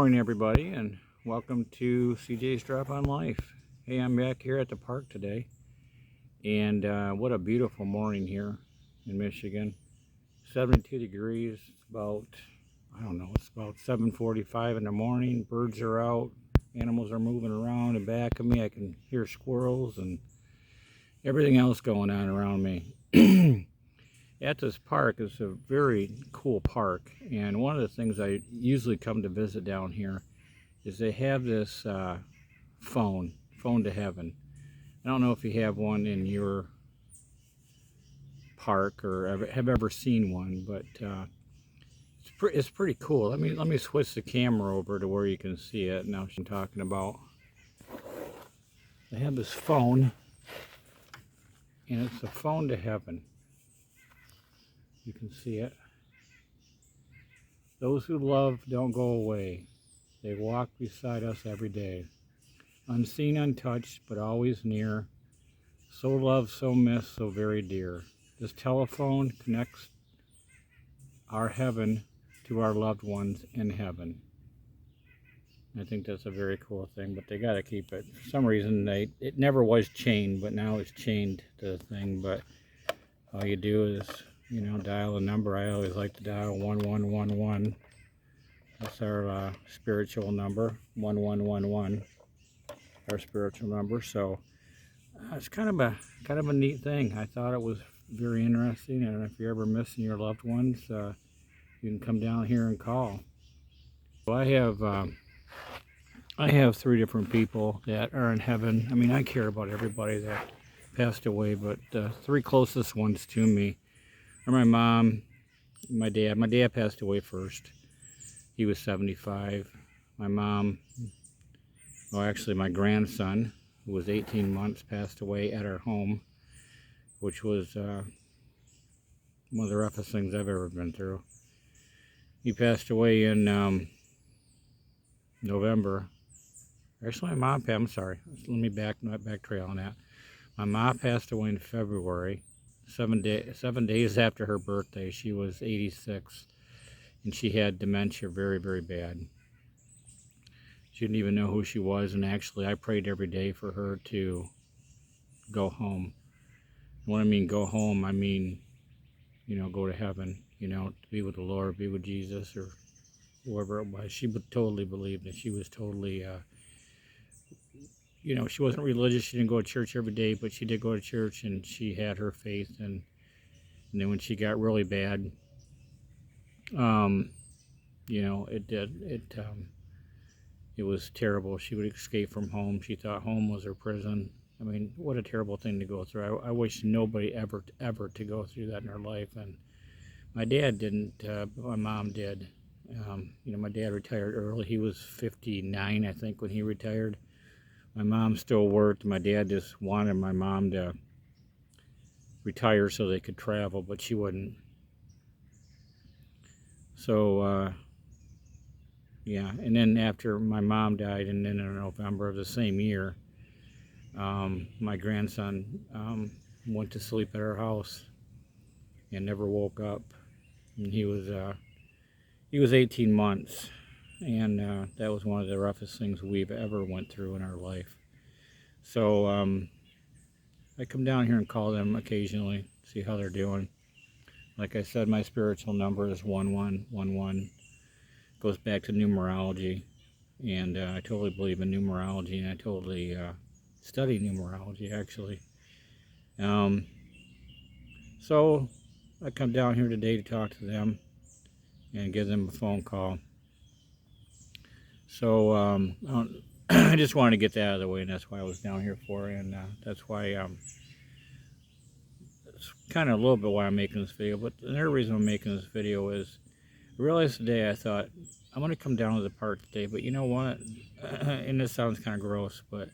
morning, everybody, and welcome to CJ's Drop on Life. Hey, I'm back here at the park today, and what a beautiful morning here in Michigan. 72 degrees. It's about, I don't know, it's about 7:45 in the morning. Birds are out, animals are moving around, and back of me I can hear squirrels and everything else going on around me. At this park is a very cool park, and one of the things I usually come to visit down here is they have this phone to heaven. I don't know if you have one in your park or have ever seen one, but it's pretty cool. Let me switch the camera over to where you can see it. Now I'm talking about. They have this phone, and it's a phone to heaven. You can see it. Those who love don't go away. They walk beside us every day. Unseen, untouched, but always near. So loved, so missed, so very dear. This telephone connects our heaven to our loved ones in heaven. I think that's a very cool thing, but they got to keep it. For some reason, it never was chained, but now it's chained to the thing. But all you do is, dial a number. I always like to dial 1111. That's our spiritual number, 1111. Our spiritual number. So it's kind of a neat thing. I thought it was very interesting, and if you're ever missing your loved ones, you can come down here and call. So I have 3 different people that are in heaven. I mean, I care about everybody that passed away, but the 3 closest ones to me are my mom, my dad. My dad passed away first. He was 75. My mom, well, actually my grandson, who was 18 months, passed away at our home, which was one of the roughest things I've ever been through. He passed away in November. Actually, my mom, I'm sorry. Let me backtrail on that. My mom passed away in February, 7 days after her birthday. She was 86, and she had dementia very, very bad. She didn't even know who she was, and actually I prayed every day for her to go home. And when I mean go home, I mean, go to heaven, to be with the Lord, be with Jesus, or whoever it was. She totally believed that she was totally, she wasn't religious. She didn't go to church every day, but she did go to church, and she had her faith. And then when she got really bad, it was terrible. She would escape from home. She thought home was her prison. I mean, what a terrible thing to go through. I wish nobody ever to go through that in their life. And my dad didn't, but my mom did. My dad retired early. He was 59, I think, when he retired. My mom still worked. My dad just wanted my mom to retire so they could travel, but she wouldn't. So, yeah, and then after my mom died, and then in November of the same year, my grandson went to sleep at our house and never woke up. And he was 18 months, and that was one of the roughest things we've ever went through in our life. So I come down here and call them occasionally, see how they're doing. Like I said, my spiritual number is 1111. Goes back to numerology, and I totally believe in numerology, and I totally study numerology, actually. So I come down here today to talk to them and give them a phone call. So I just wanted to get that out of the way, and that's why I was down here for, and that's why it's kind of a little bit why I'm making this video. But another reason I'm making this video is I realized today, I thought, I'm going to come down to the park today, but you know what, and this sounds kind of gross, but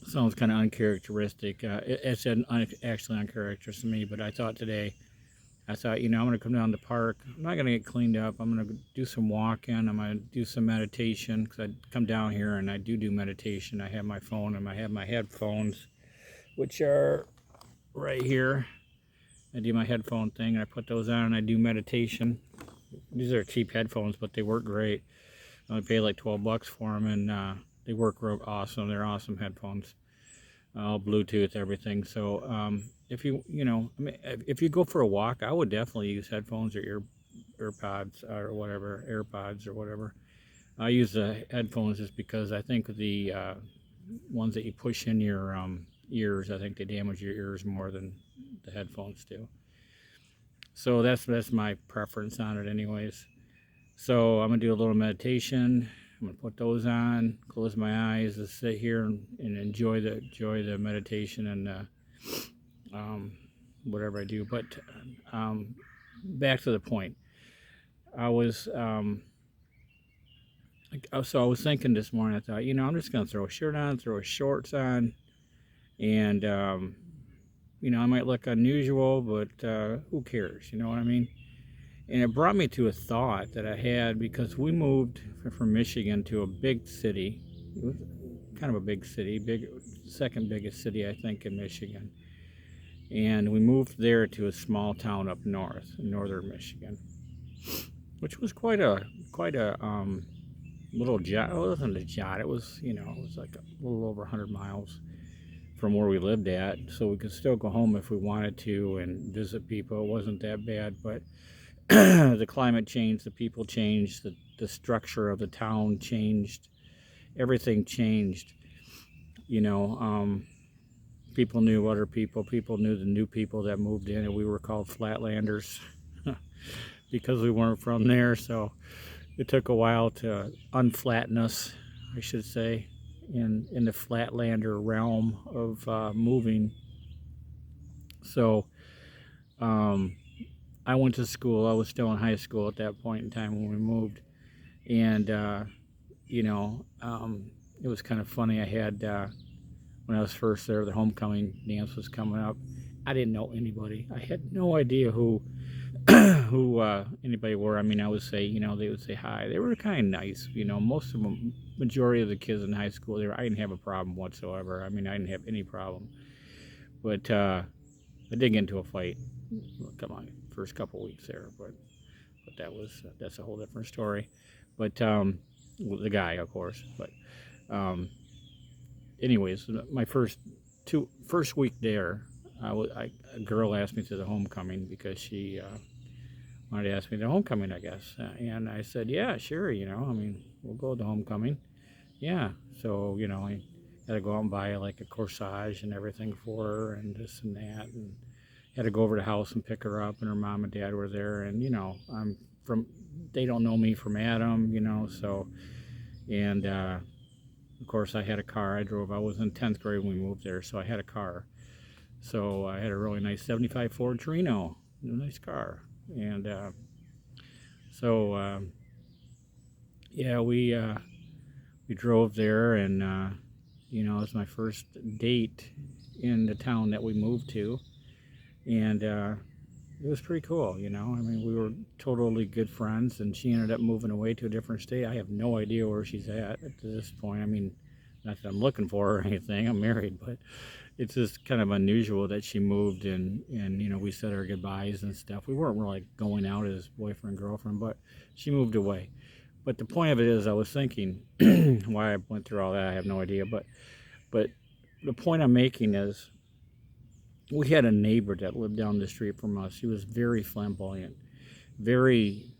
sounds kind of uncharacteristic. It's actually uncharacteristic to me, but I thought, I'm going to come down to the park. I'm not going to get cleaned up. I'm going to do some walking. I'm going to do some meditation, because I come down here and I do meditation. I have my phone and I have my headphones, which are right here. I do my headphone thing, and I put those on and I do meditation. These are cheap headphones, but they work great. I only paid like 12 bucks for them, and they work real awesome. They're awesome headphones, all Bluetooth, everything. So if I mean, if you go for a walk, I would definitely use headphones or earpods or whatever, AirPods or whatever. I use the headphones just because I think the ones that you push in your ears, I think they damage your ears more than the headphones do. So that's my preference on it, anyways. So I'm gonna do a little meditation. I'm gonna put those on, close my eyes, and sit here and enjoy the meditation and whatever I do. But back to the point. I was so I was thinking this morning. I thought, I'm just gonna throw a shirt on, throw shorts on, and I might look unusual, but who cares? You know what I mean? And it brought me to a thought that I had because we moved from Michigan to a big city. It was kind of a big city, second biggest city I think in Michigan. And we moved there to a small town up north, in northern Michigan, which was quite a little jaunt. It wasn't a jaunt. It was it was like a little over 100 miles from where we lived at, so we could still go home if we wanted to and visit people. It wasn't that bad, but the climate changed, the people changed, the structure of the town changed, everything changed. People knew other people knew the new people that moved in, and we were called Flatlanders because we weren't from there. So it took a while to unflatten us, I should say, in the Flatlander realm of moving. So I went to school. I was still in high school at that point in time when we moved, and it was kind of funny. I had when I was first there, the homecoming dance was coming up. I didn't know anybody. I had no idea who who anybody were. I mean, I would say, they would say hi. They were kind of nice. Most of them, majority of the kids in high school, I didn't have a problem whatsoever. I mean, I didn't have any problem. But I did get into a fight. Come on, first couple weeks there, but that's a whole different story. But the guy, of course. But anyways, my first week there, a girl asked me to the homecoming because she wanted to ask me to homecoming, I guess. And I said, yeah, sure. I mean, we'll go to homecoming. Yeah. So I had to go out and buy like a corsage and everything for her and this and that, and had to go over to the house and pick her up, and her mom and dad were there. And they don't know me from Adam, so. And of course, I had a car. I was in 10th grade when we moved there, so I had a car. So I had a really nice 75 Ford Torino, a nice car. And yeah, we drove there, and it was my first date in the town that we moved to, and it was pretty cool. I mean, we were totally good friends, and she ended up moving away to a different state. I have no idea where she's at this point. I mean, not that I'm looking for her or anything. I'm married, but it's just kind of unusual that she moved, and we said our goodbyes and stuff. We weren't really going out as boyfriend girlfriend, but she moved away. But the point of it is, I was thinking why I went through all that. I have no idea, but the point I'm making is, we had a neighbor that lived down the street from us. He was very flamboyant, very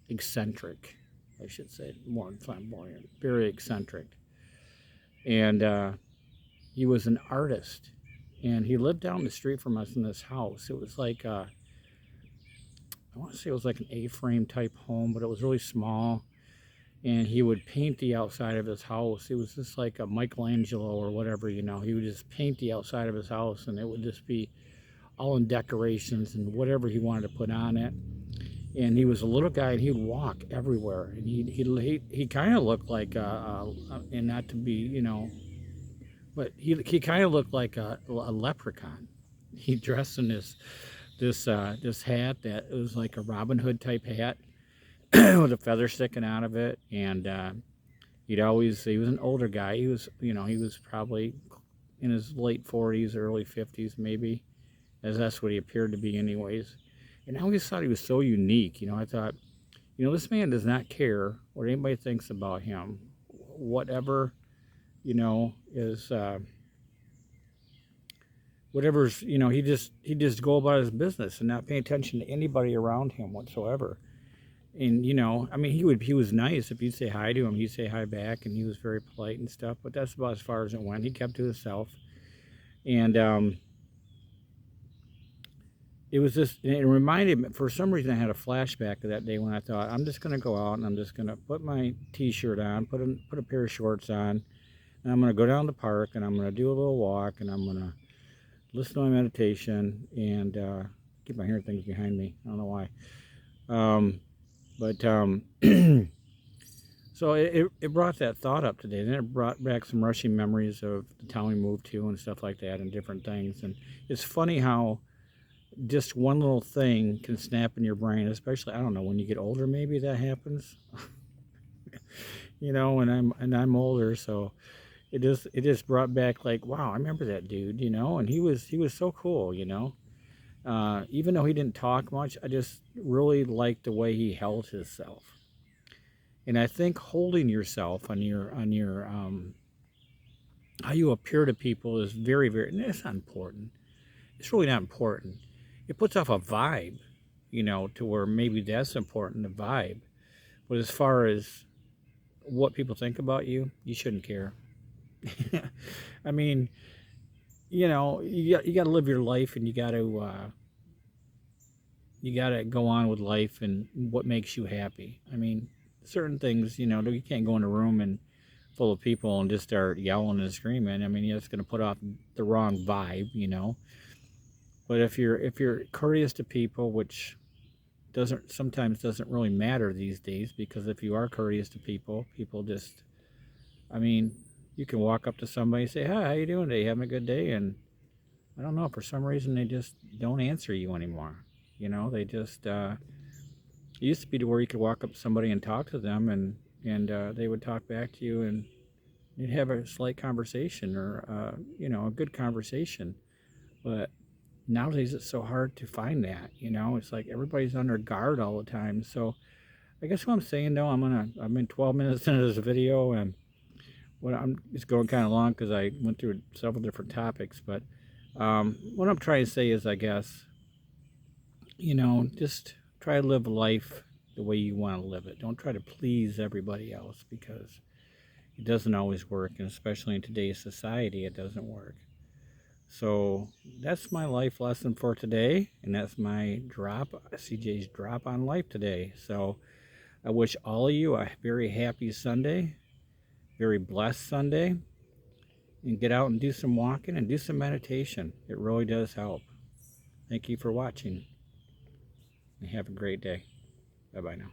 eccentric, I should say, more than flamboyant, very eccentric. And he was an artist, and he lived down the street from us in this house. It was like I want to say it was like an A-frame type home, but it was really small. And he would paint the outside of his house. It was just like a Michelangelo or whatever, He would just paint the outside of his house, and it would just be all in decorations and whatever he wanted to put on it. And he was a little guy, and he'd walk everywhere. And he kind of looked like, and not to be, but he kind of looked like a leprechaun. He dressed in this hat that was like a Robin Hood type hat with a feather sticking out of it. And he was an older guy. He was probably in his late 40s, early 50s maybe, as that's what he appeared to be anyways. And I always thought he was so unique. I thought, this man does not care what anybody thinks about him. Whatever, is whatever's, he just go about his business and not pay attention to anybody around him whatsoever. And I mean, he was nice. If you'd say hi to him, he'd say hi back, and he was very polite and stuff. But that's about as far as it went. He kept to himself, and it was just, it reminded me, for some reason I had a flashback to that day when I thought, I'm just going to go out and I'm just going to put my t-shirt on, put a pair of shorts on, and I'm going to go down the park and I'm going to do a little walk and I'm going to listen to my meditation and keep my hair things behind me. I don't know why. So it brought that thought up today. Then it brought back some rushing memories of the town we moved to and stuff like that and different things. And it's funny how just one little thing can snap in your brain, especially, I don't know, when you get older, maybe that happens. And I'm older, so it just brought back, like, wow, I remember that dude, and he was so cool, even though he didn't talk much. I just really liked the way he held himself. And I think holding yourself on your how you appear to people is very, very, and it's not important. It's really not important. It puts off a vibe, to where maybe that's important, the vibe. But as far as what people think about you, you shouldn't care. I mean, you got to live your life, and you got to go on with life and what makes you happy. I mean, certain things, you can't go in a room and full of people and just start yelling and screaming. I mean, it's going to put off the wrong vibe, But if you're courteous to people, which sometimes doesn't really matter these days, because if you are courteous to people just, I mean, you can walk up to somebody and say, "Hi, how you doing today? Having a good day?" And I don't know, for some reason they just don't answer you anymore. They just it used to be to where you could walk up to somebody and talk to them, and they would talk back to you, and you'd have a slight conversation, or a good conversation. But nowadays it's so hard to find that. It's like everybody's under guard all the time. So I guess what I'm saying, though, I'm in 12 minutes into this video, and it's going kind of long because I went through several different topics. But what I'm trying to say is, I guess, just try to live life the way you want to live it. Don't try to please everybody else, because it doesn't always work, and especially in today's society, it doesn't work. So that's my life lesson for today, and that's my CJ's drop on life today. So I wish all of you a very happy Sunday, very blessed Sunday, and get out and do some walking and do some meditation. It really does help. Thank you for watching, and have a great day. Bye-bye now.